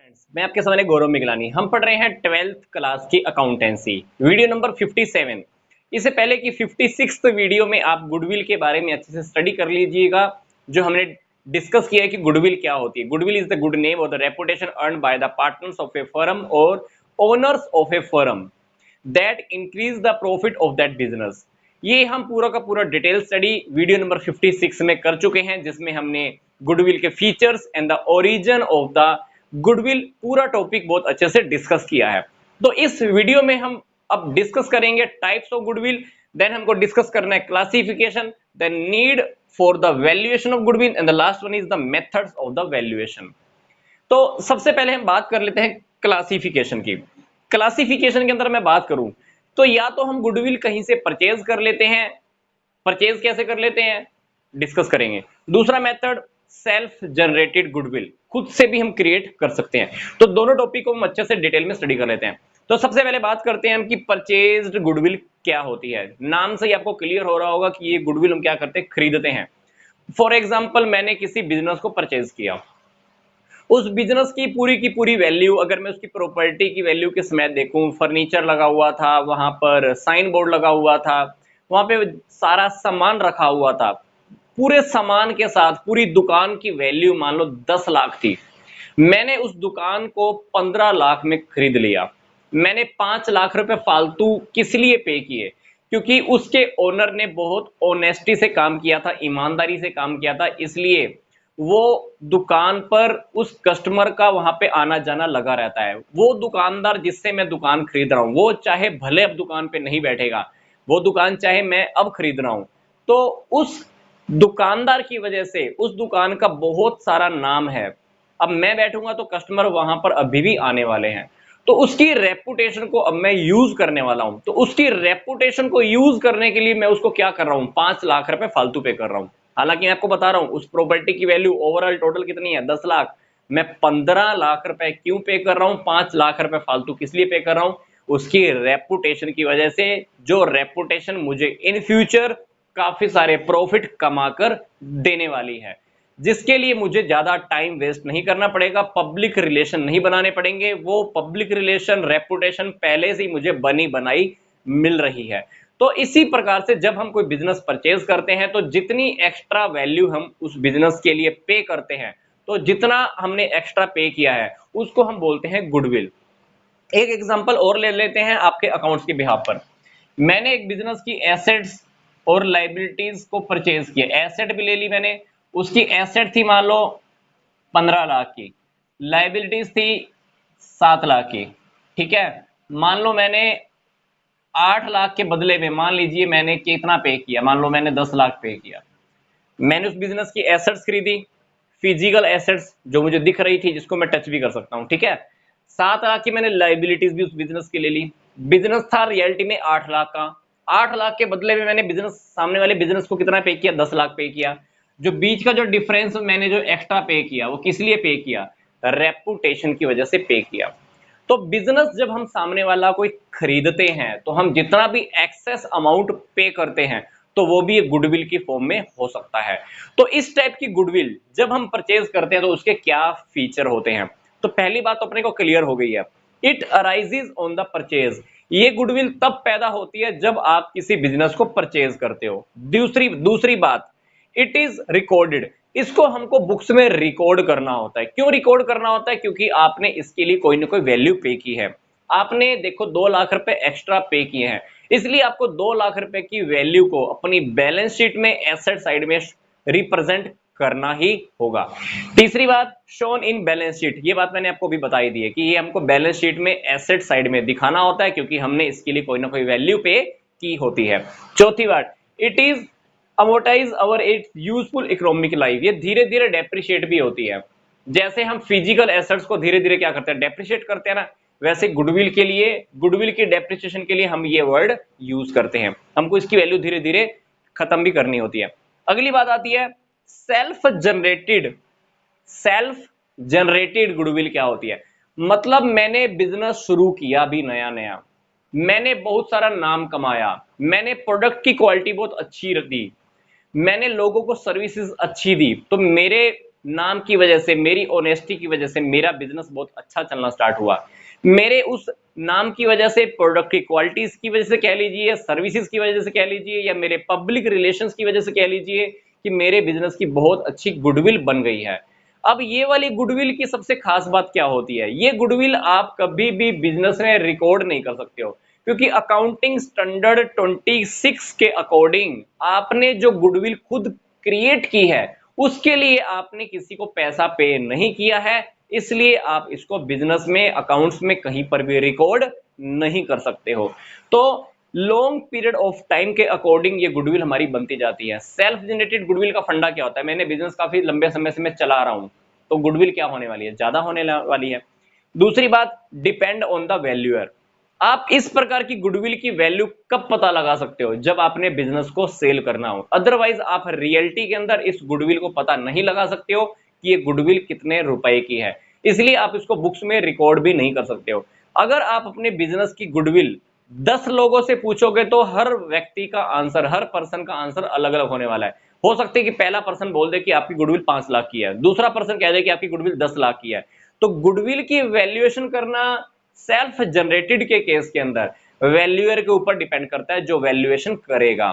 Friends, मैं आपके सामने गौरव मिगलानी। हम पढ़ रहे हैं 12th क्लास की अकाउंटेंसी, वीडियो नंबर 57। इससे पहले कि 56th वीडियो में आप गुडविल के बारे में अच्छे से स्टडी कर लीजिएगा। जो हमने डिस्कस किया है कि गुडविल क्या होती है। Goodwill is the good name और the reputation earned by the partners of a firm और owners of a firm that increase the profit of that business. ये हम पूरा का पूरा डिटेल स्टडी वीडियो नंबर 56 में कर चुके हैं, जिसमें हमने गुडविल के features and the origin of the goodwill पूरा टॉपिक बहुत अच्छे से डिस्कस किया है। तो इस वीडियो में हम अब डिस्कस करेंगे टाइप्स ऑफ गुडविल, देन हमको डिस्कस करना है classification, then need for the valuation of goodwill and the last one is the methods of the valuation. तो सबसे पहले हम बात कर लेते हैं क्लासिफिकेशन की। क्लासिफिकेशन के अंदर मैं बात करूं तो या तो हम गुडविल कहीं से परचेज कर लेते हैं। परचेज कैसे कर लेते हैं डिस्कस करेंगे। दूसरा मेथड सेल्फ जनरेटेड गुडविल, खुद से भी हम क्रिएट कर सकते हैं। तो दोनों टॉपिक को हम अच्छे से डिटेल में स्टडी कर लेते हैं। तो सबसे पहले बात करते हैं हम कि परचेज्ड गुडविल क्या होती है। नाम से ही आपको क्लियर हो रहा होगा कि ये गुडविल हम क्या करते हैं, खरीदते हैं। फॉर एग्जाम्पल, मैंने किसी बिजनेस को परचेज किया। उस बिजनेस की पूरी वैल्यू, अगर मैं उसकी प्रॉपर्टी की वैल्यू के समेत देखूं, फर्नीचर लगा हुआ था, वहां पर साइन बोर्ड लगा हुआ था, वहां पे सारा सामान रखा हुआ था, पूरे सामान के साथ पूरी दुकान की वैल्यू मान लो 10 लाख थी। मैंने उस दुकान को 15 लाख में खरीद लिया। मैंने 5 लाख रुपए फालतू किस लिए पे किए? क्योंकि उसके ओनर ने बहुत ऑनेस्टी से काम किया था, ईमानदारी से काम किया था, इसलिए वो दुकान पर उस कस्टमर का वहां पे आना जाना लगा रहता है। वो दुकानदार जिससे मैं दुकान खरीद रहा हूं, वो चाहे भले अब दुकान पे नहीं बैठेगा, वो दुकान चाहे मैं अब खरीद रहा हूं, तो उस दुकानदार की वजह से उस दुकान का बहुत सारा नाम है। अब मैं बैठूंगा तो कस्टमर वहां पर अभी भी आने वाले हैं। तो उसकी रेपुटेशन को अब मैं यूज करने वाला हूं। तो उसकी रेपुटेशन को यूज करने के लिए मैं उसको क्या कर रहा हूं, 5 लाख रुपए फालतू पे कर रहा हूं। हालांकि मैं आपको बता रहा हूं उस प्रॉपर्टी की वैल्यू ओवरऑल टोटल कितनी है, 10 लाख। मैं 15 लाख रुपए क्यों पे कर रहा हूं, 5 लाख रुपए फालतू किस लिए पे कर रहा हूं? उसकी रेपुटेशन की वजह से, जो रेपुटेशन मुझे इन फ्यूचर काफी सारे प्रॉफिट कमाकर देने वाली है, जिसके लिए मुझे ज्यादा टाइम वेस्ट नहीं करना पड़ेगा, पब्लिक रिलेशन नहीं बनाने पड़ेंगे। वो पब्लिक रिलेशन रेपुटेशन पहले से ही मुझे बनी बनाई मिल रही है। तो इसी प्रकार से जब हम कोई बिजनेस परचेज करते हैं तो जितनी एक्स्ट्रा वैल्यू हम उस बिजनेस के लिए पे करते हैं, तो जितना हमने एक्स्ट्रा पे किया है उसको हम बोलते हैं गुडविल। एक एग्जांपल और ले लेते हैं आपके अकाउंट्स के बिहाफ पर। मैंने एक बिजनेस की एसेट्स और लाइबिलिटीज को परचेज किया। एसेट भी ले ली मैंने, उसकी एसेट थी मान लो 15 लाख की, लाइबिलिटीज थी 7 लाख की। ठीक है, मान लो मैंने 8 लाख के बदले में, मान लीजिए मैंने कितना पे किया, मान लो मैंने 10 लाख पे किया। मैंने उस बिजनेस की एसेट्स खरीदी, फिजिकल एसेट्स जो मुझे दिख रही थी, जिसको मैं टच भी कर सकता हूं। ठीक है, 7 लाख की मैंने लाइबिलिटीज भी उस बिजनेस की ले ली। बिजनेस था रियलिटी में 8 लाख का। 8 लाख के बदले में मैंने बिजनेस, सामने वाले बिजनेस को कितना पे किया, 10 लाख पे किया। जो बीच का जो डिफरेंस मैंने जो एक्स्ट्रा पे किया, वो किस लिए पे किया, रेपुटेशन की वजह से पे किया। तो बिजनेस जब हम सामने वाला कोई खरीदते हैं तो हम जितना भी एक्सेस अमाउंट पे करते हैं, तो वो भी एक गुडविल की फॉर्म में हो सकता है। तो इस टाइप की गुडविल जब हम परचेज करते हैं तो उसके क्या फीचर होते हैं। तो पहली बात तो अपने को क्लियर हो गई है, it arises on the purchase. ये गुडविल तब पैदा होती है जब आप किसी बिजनेस को परचेज करते हो। दूसरी बात, इट इज रिकॉर्डेड। इसको हमको बुक्स में रिकॉर्ड करना होता है। क्यों रिकॉर्ड करना होता है? क्योंकि आपने इसके लिए कोई ना कोई वैल्यू पे की है। आपने देखो 2 लाख रुपए एक्स्ट्रा पे किए हैं, इसलिए आपको 2 लाख रुपए की वैल्यू को अपनी बैलेंस शीट में एसेट साइड में रिप्रेजेंट करना ही होगा। तीसरी बात, शोन इन बैलेंस शीट। ये बात मैंने आपको भी बताई दी है कि ये हमको बैलेंस शीट में एसेट साइड में दिखाना होता है, क्योंकि हमने इसके लिए कोई ना कोई वैल्यू पे की होती है। चौथी बात, it is amortise our it's useful economic life. ये धीरे धीरे डेप्रिशिएट भी होती है। जैसे हम फिजिकल एसेट्स को धीरे धीरे क्या करते हैं, डेप्रिशिएट करते हैं ना, वैसे गुडविल के लिए, गुडविल की डेप्रिसिएशन के लिए हम ये वर्ड यूज करते हैं। हमको इसकी वैल्यू धीरे धीरे खत्म भी करनी होती है। अगली बात आती है self generated. Self generated goodwill क्या होती है? मतलब मैंने बिजनेस शुरू किया भी नया नया, मैंने बहुत सारा नाम कमाया, मैंने प्रोडक्ट की क्वालिटी बहुत अच्छी दी, मैंने लोगों को सर्विसेज अच्छी दी, तो नाम की वजह से, मेरी ऑनेस्टी की वजह से मेरा बिजनेस बहुत अच्छा चलना स्टार्ट हुआ। मेरे उस नाम की वजह से, प्रोडक्ट की क्वालिटीज की वजह से कह लीजिए, सर्विसेज की वजह से कह लीजिए, या मेरे पब्लिक रिलेशंस की वजह से कह लीजिए कि मेरे बिजनेस की बहुत अच्छी गुडविल बन गई है। अब ये वाली गुडविल की सबसे खास बात क्या होती है? ये गुडविल आप कभी भी बिजनेस में रिकॉर्ड नहीं कर सकते हो, क्योंकि अकाउंटिंग स्टैंडर्ड 26 के अकॉर्डिंग आपने जो गुडविल खुद क्रिएट की है उसके लिए आपने किसी को पैसा पे नहीं किया है, इसलिए आप इसको बिजनेस में, अकाउंट्स में कहीं पर भी रिकॉर्ड नहीं कर सकते हो। तो लॉन्ग पीरियड ऑफ टाइम के अकॉर्डिंग ये गुडविल हमारी बनती जाती है। सेल्फ जनरेटेड गुडविल का फंडा क्या होता है? मैंने बिजनेस काफी लंबे समय से मैं चला रहा हूं, तो गुडविल क्या होने वाली है? ज्यादा होने वाली है। दूसरी बात, डिपेंड ऑन द वैल्यूअर। आप इस प्रकार की गुडविल की वैल्यू कब पता लगा सकते हो? जब आपने बिजनेस को सेल करना हो। अदरवाइज आप रियलिटी के अंदर इस गुडविल को पता नहीं लगा सकते हो कि ये गुडविल कितने रुपए की है, इसलिए आप इसको बुक्स में रिकॉर्ड भी नहीं कर सकते हो। अगर आप अपने बिजनेस की गुडविल 10 लोगों से पूछोगे तो हर व्यक्ति का आंसर, हर पर्सन का आंसर अलग अलग होने वाला है। हो सकता है कि पहला पर्सन बोल दे कि आपकी गुडविल 5 लाख की है, दूसरा पर्सन कह दे कि आपकी गुडविल 10 लाख की है। तो गुडविल की वैल्यूएशन करना सेल्फ जनरेटेड के केस के अंदर वैल्यूअर के ऊपर डिपेंड करता है, जो वैल्यूएशन करेगा।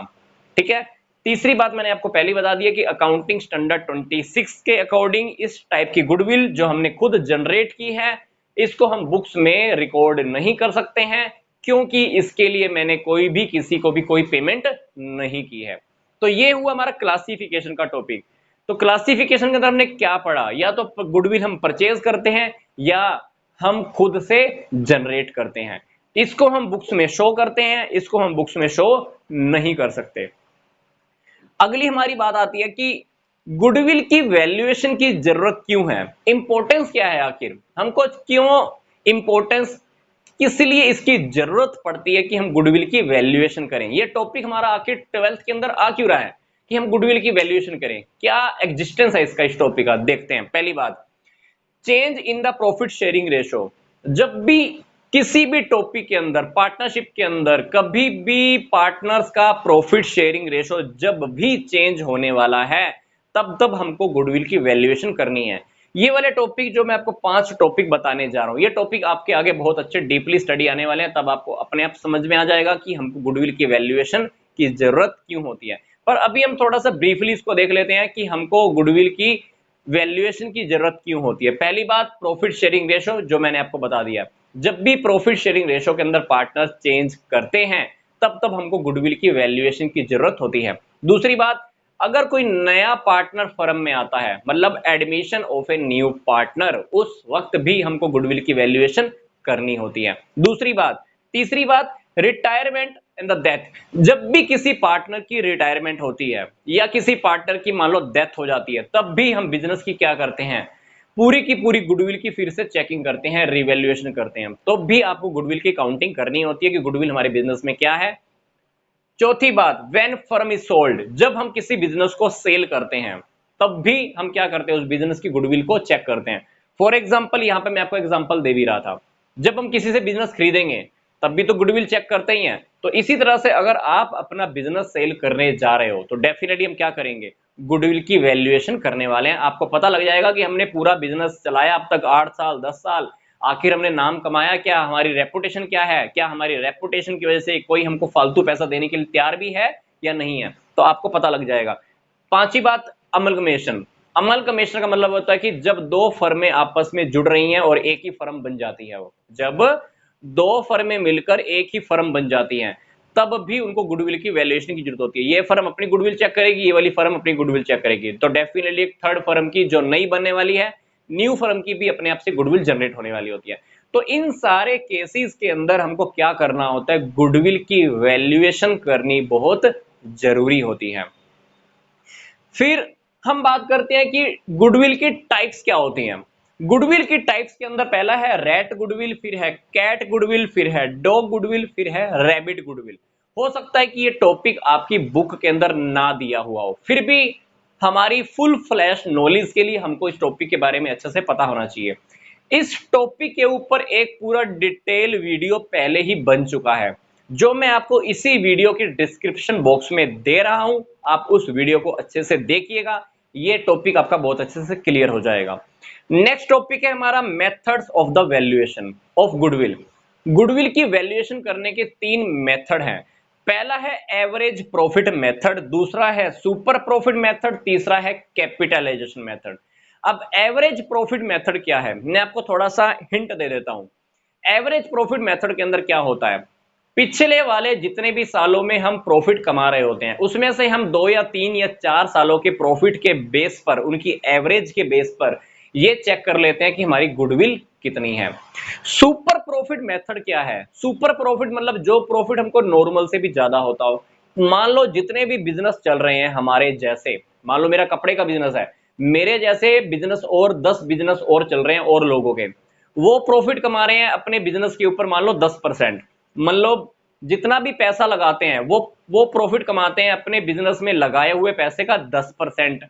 ठीक है। तीसरी बात मैंने आपको पहले बता दी है कि अकाउंटिंग स्टैंडर्ड 26 के अकॉर्डिंग इस टाइप की गुडविल जो हमने खुद जनरेट की है, इसको हम बुक्स में रिकॉर्ड नहीं कर सकते हैं, क्योंकि इसके लिए मैंने कोई भी किसी को भी कोई पेमेंट नहीं की है। तो ये हुआ हमारा क्लासिफिकेशन का टॉपिक। तो क्लासिफिकेशन के अंदर हमने क्या पढ़ा? या तो गुडविल हम परचेज करते हैं या हम खुद से जनरेट करते हैं। इसको हम बुक्स में शो करते हैं, इसको हम बुक्स में शो नहीं कर सकते। अगली हमारी बात आती है कि गुडविल की वैल्यूएशन की जरूरत क्यों है, इंपॉर्टेंस क्या है, आखिर हमको क्यों इंपॉर्टेंस, किस लिए इसकी जरूरत पड़ती है कि हम गुडविल की वैल्यूएशन करें। ये टॉपिक हमारा आखिर 12th के अंदर आ क्यों रहा है कि हम गुडविल की वैल्यूएशन करें? क्या एग्जिस्टेंस है इसका, इस टॉपिक का देखते हैं। पहली बात, change in the profit sharing ratio. जब भी किसी भी टॉपिक के अंदर, पार्टनरशिप के अंदर, कभी भी पार्टनर्स का प्रॉफिट शेयरिंग रेशो जब भी चेंज होने वाला है, तब तब हमको गुडविल की वैल्यूएशन करनी है। ये वाले टॉपिक जो मैं आपको 5 टॉपिक बताने जा रहा हूं, ये टॉपिक आपके आगे बहुत अच्छे डीपली स्टडी आने वाले हैं, तब आपको अपने आप समझ में आ जाएगा कि हमको गुडविल की वैल्यूएशन की जरूरत क्यों होती है। पर अभी हम थोड़ा सा ब्रीफली इसको देख लेते हैं कि हमको गुडविल की वैल्यूएशन की जरूरत क्यों होती है। पहली बात, प्रॉफिट शेयरिंग रेशो, जो मैंने आपको बता दिया। जब भी प्रॉफिट शेयरिंग रेशो के अंदर पार्टनर्स चेंज करते हैं, तब तब हमको गुडविल की वैल्यूएशन की जरूरत होती है। दूसरी बात, अगर कोई नया पार्टनर फर्म में आता है, मतलब admission of a new partner, उस वक्त भी हमको गुडविल की वैल्यूएशन करनी होती है। दूसरी बात, तीसरी बात, रिटायरमेंट एंड द डेथ। जब भी किसी पार्टनर की रिटायरमेंट होती है या किसी पार्टनर की मान लो डेथ हो जाती है, तब भी हम बिजनेस की क्या करते हैं, पूरी की पूरी गुडविल की फिर से चेकिंग करते हैं, रिवैल्यूएशन करते हैं। तो भी आपको गुडविल की काउंटिंग करनी होती है कि गुडविल हमारे बिजनेस में क्या है। चौथी बात, व्हेन फर्म इज सोल्ड। जब हम किसी बिजनेस को सेल करते हैं, तब भी हम क्या करते हैं, उस बिजनेस की गुडविल को चेक करते हैं। फॉर एग्जाम्पल, यहां पे मैं आपको एग्जाम्पल दे भी रहा था, जब हम किसी से बिजनेस खरीदेंगे तब भी तो गुडविल चेक करते ही हैं। तो इसी तरह से अगर आप अपना बिजनेस सेल करने जा रहे हो, तो डेफिनेटली हम क्या करेंगे, गुडविल की वैल्यूएशन करने वाले हैं। आपको पता लग जाएगा कि हमने पूरा बिजनेस चलाया अब तक 8 साल 10 साल, आखिर हमने नाम कमाया क्या, हमारी रेपुटेशन क्या है, क्या हमारी रेपुटेशन की वजह से कोई हमको फालतू पैसा देने के लिए तैयार भी है या नहीं है, तो आपको पता लग जाएगा। पांचवी बात, अमलगमेशन। अमलगमेशन का मतलब होता है कि जब दो फर्में आपस में जुड़ रही हैं और एक ही फर्म बन जाती है, वो जब दो फर्में मिलकर एक ही फर्म बन जाती हैं, तब भी उनको गुडविल की वैल्यूएशन की जरूरत होती है। ये फर्म अपनी गुडविल चेक करेगी, ये वाली फर्म अपनी गुडविल चेक करेगी। तो डेफिनेटली एक थर्ड फर्म की जो नई बनने वाली है, न्यू फर्म की भी अपने आप से गुडविल जनरेट होने वाली होती है। तो इन सारे केसेस के अंदर हमको क्या करना होता है, गुडविल की वैल्यूएशन करनी बहुत जरूरी होती है। फिर हम बात करते हैं कि गुडविल की टाइप्स क्या होती हैं। गुडविल की टाइप्स के अंदर पहला है रैट गुडविल, फिर है कैट गुडविल, फिर है डॉग गुडविल, फिर है रैबिट गुडविल। हो सकता है कि ये टॉपिक आपकी बुक के अंदर ना दिया हुआ हो, फिर भी हमारी फुल फ्लैश नॉलेज के लिए हमको इस टॉपिक के बारे में अच्छे से पता होना चाहिए। इस टॉपिक के ऊपर एक पूरा डिटेल वीडियो पहले ही बन चुका है, जो मैं आपको इसी वीडियो के डिस्क्रिप्शन बॉक्स में दे रहा हूं। आप उस वीडियो को अच्छे से देखिएगा। ये टॉपिक आपका बहुत अच्छे से क्लियर हो जाएगा। नेक्स्ट टॉपिक है हमारा methods of the valuation of goodwill. Goodwill की वैल्यूएशन करने के 3 मेथड हैं। पहला है एवरेज प्रॉफिट मेथड, दूसरा है सुपर प्रॉफिट मेथड, तीसरा है कैपिटलाइजेशन मेथड। अब एवरेज प्रॉफिट मेथड क्या है, मैं आपको थोड़ा सा हिंट दे देता हूं। एवरेज प्रॉफिट मेथड के अंदर क्या होता है, पिछले वाले जितने भी सालों में हम प्रॉफिट कमा रहे होते हैं उसमें से हम 2 या 3 या 4 सालों के प्रॉफिट के बेस पर, उनकी एवरेज के बेस पर ये चेक कर लेते हैं कि हमारी गुडविल कितनी है। सुपर प्रॉफिट मेथड क्या है, सुपर प्रॉफिट मतलब जो प्रॉफिट हमको नॉर्मल से भी ज्यादा होता हो। मान लो जितने भी बिजनेस चल रहे हैं हमारे जैसे, मान लो मेरा कपड़े का बिजनेस है, मेरे जैसे बिजनेस और 10 बिजनेस और चल रहे हैं और लोगों के, वो प्रॉफिट कमा रहे हैं अपने बिजनेस के ऊपर मान लो 10%। मान लो जितना भी पैसा लगाते हैं वो प्रॉफिट कमाते हैं अपने बिजनेस में लगाए हुए पैसे का 10%।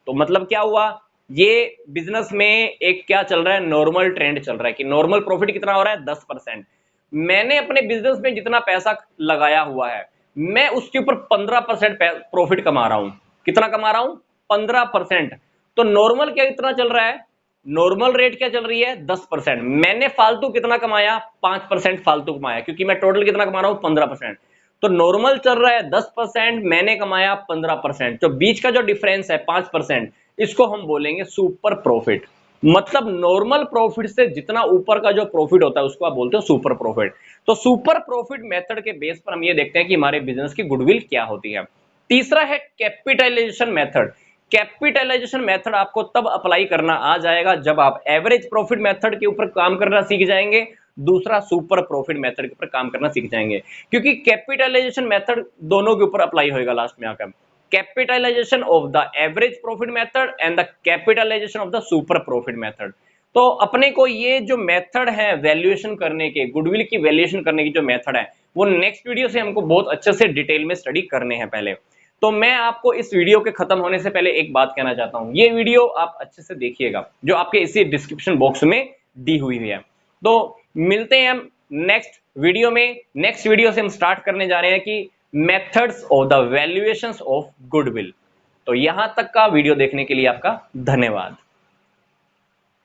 तो मतलब क्या हुआ, ये बिजनेस में एक क्या चल रहा है, नॉर्मल ट्रेंड चल रहा है कि नॉर्मल प्रॉफिट कितना हो रहा है 10%। मैंने अपने बिजनेस में जितना पैसा लगाया हुआ है मैं उसके ऊपर 15% प्रॉफिट कमा रहा हूं। कितना कमा रहा हूं, 15%। तो नॉर्मल क्या कितना चल रहा है, नॉर्मल रेट क्या चल रही है 10%। मैंने फालतू कितना कमाया, 5% फालतू कमाया, क्योंकि मैं टोटल कितना कमा रहा हूं 15%। तो नॉर्मल चल रहा है 10%, मैंने कमाया 15%, तो बीच का जो डिफरेंस है 5%, इसको हम बोलेंगे सुपर प्रॉफिट। मतलब नॉर्मल प्रॉफिट से जितना ऊपर का जो प्रॉफिट होता है उसको आप बोलते हो सुपर प्रॉफिट। तो सुपर प्रॉफिट मेथड के बेस पर हम ये देखते हैं कि हमारे बिजनेस की गुडविल क्या होती है। तीसरा है कैपिटलाइजेशन मेथड। कैपिटलाइजेशन मेथड आपको तब अप्लाई करना आ जाएगा जब आप एवरेज प्रॉफिट मेथड के ऊपर काम करना सीख जाएंगे, दूसरा सुपर प्रॉफिट मेथड के ऊपर काम करना सीख जाएंगे, क्योंकि कैपिटलाइजेशन मेथड दोनों के ऊपर अप्लाई होगा लास्ट में आकर। Capitalisation of the average profit method and the capitalisation of the super profit method. तो अपने को ये जो मेथड है वैल्यूएशन करने के, गुडविल की वैल्यूएशन करने की जो मेथड है वो नेक्स्ट वीडियो से हमको बहुत अच्छे से डिटेल में स्टडी करने हैं पहले। तो मैं आपको इस वीडियो के खत्म होने से पहले एक बात कहना चाहता हूं, ये वीडियो आप अच्छे से देखिएगा जो आपके इसी डिस्क्रिप्शन बॉक्स में दी हुई है। तो मिलते हैं हम नेक्स्ट वीडियो में। नेक्स्ट वीडियो से हम स्टार्ट करने जा रहे हैं कि methods of the valuations of goodwill. तो यहां तक का वीडियो देखने के लिए आपका धन्यवाद।